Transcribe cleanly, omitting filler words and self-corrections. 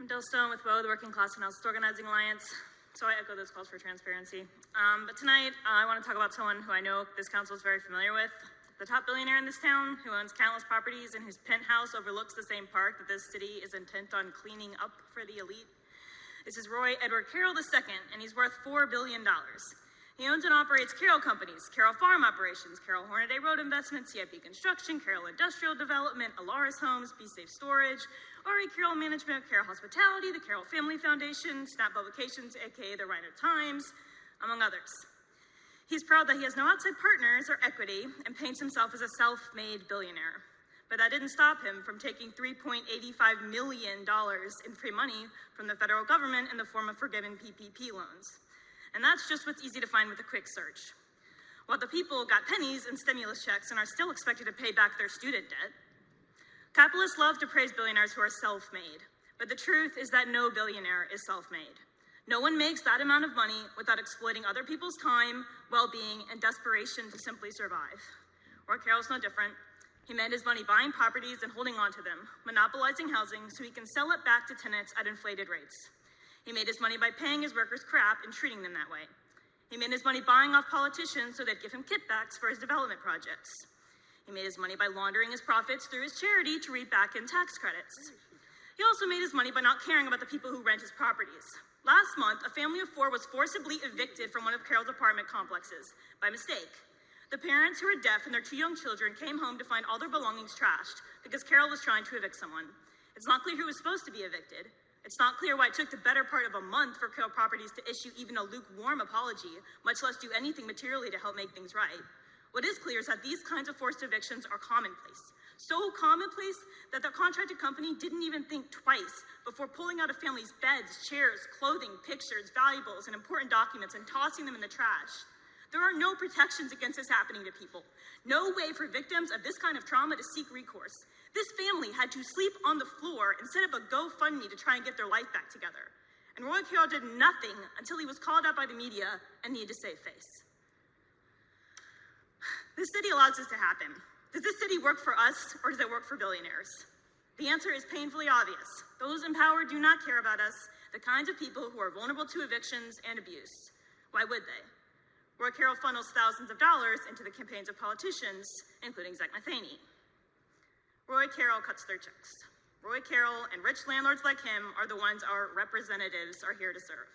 Dell Stone with WOA, the Working Class Analysis Organizing Alliance. So I echo those calls for transparency. But tonight, I want to talk about someone who I know this council is very familiar with, the top billionaire in this town, who owns countless properties and whose penthouse overlooks the same park that this city is intent on cleaning up for the elite. This is Roy Edward Carroll II, and he's worth $4 billion. He owns and operates Carroll companies, Carroll Farm Operations, Carroll Hornaday Road Investments, CIP Construction, Carroll Industrial Development, Alaris Homes, Be Safe Storage, RE Carroll Management, Carroll Hospitality, the Carroll Family Foundation, Snap Publications, aka the Rhino Times, among others. He's proud that he has no outside partners or equity and paints himself as a self-made billionaire. But that didn't stop him from taking $3.85 million in free money from the federal government in the form of forgiven PPP loans. And that's just what's easy to find with a quick search. While the people got pennies and stimulus checks and are still expected to pay back their student debt, capitalists love to praise billionaires who are self-made. But the truth is that no billionaire is self-made. No one makes that amount of money without exploiting other people's time, well-being, and desperation to simply survive. Roy Carroll's no different. He made his money buying properties and holding on to them, monopolizing housing so he can sell it back to tenants at inflated rates. He made his money by paying his workers crap and treating them that way. He made his money buying off politicians so they'd give him kickbacks for his development projects. He made his money by laundering his profits through his charity to reap back in tax credits. He also made his money by not caring about the people who rent his properties. Last month, a family of 4 was forcibly evicted from one of Carroll's apartment complexes by mistake. The parents, who are deaf and their 2 young children, came home to find all their belongings trashed because Carroll was trying to evict someone. It's not clear who was supposed to be evicted. It's not clear why it took the better part of a month for Carroll Properties to issue even a lukewarm apology, much less do anything materially to help make things right. What is clear is that these kinds of forced evictions are commonplace. So commonplace that the contracted company didn't even think twice before pulling out a family's beds, chairs, clothing, pictures, valuables, and important documents and tossing them in the trash. There are no protections against this happening to people. No way for victims of this kind of trauma to seek recourse. This family had to sleep on the floor and set up a GoFundMe to try and get their life back together. And Roy Carroll did nothing until he was called out by the media and needed to save face. This city allows this to happen. Does this city work for us, or does it work for billionaires? The answer is painfully obvious. Those in power do not care about us, the kinds of people who are vulnerable to evictions and abuse. Why would they? Roy Carroll funnels thousands of dollars into the campaigns of politicians, including Zach Matheny. Roy Carroll cuts their checks. Roy Carroll and rich landlords like him are the ones our representatives are here to serve.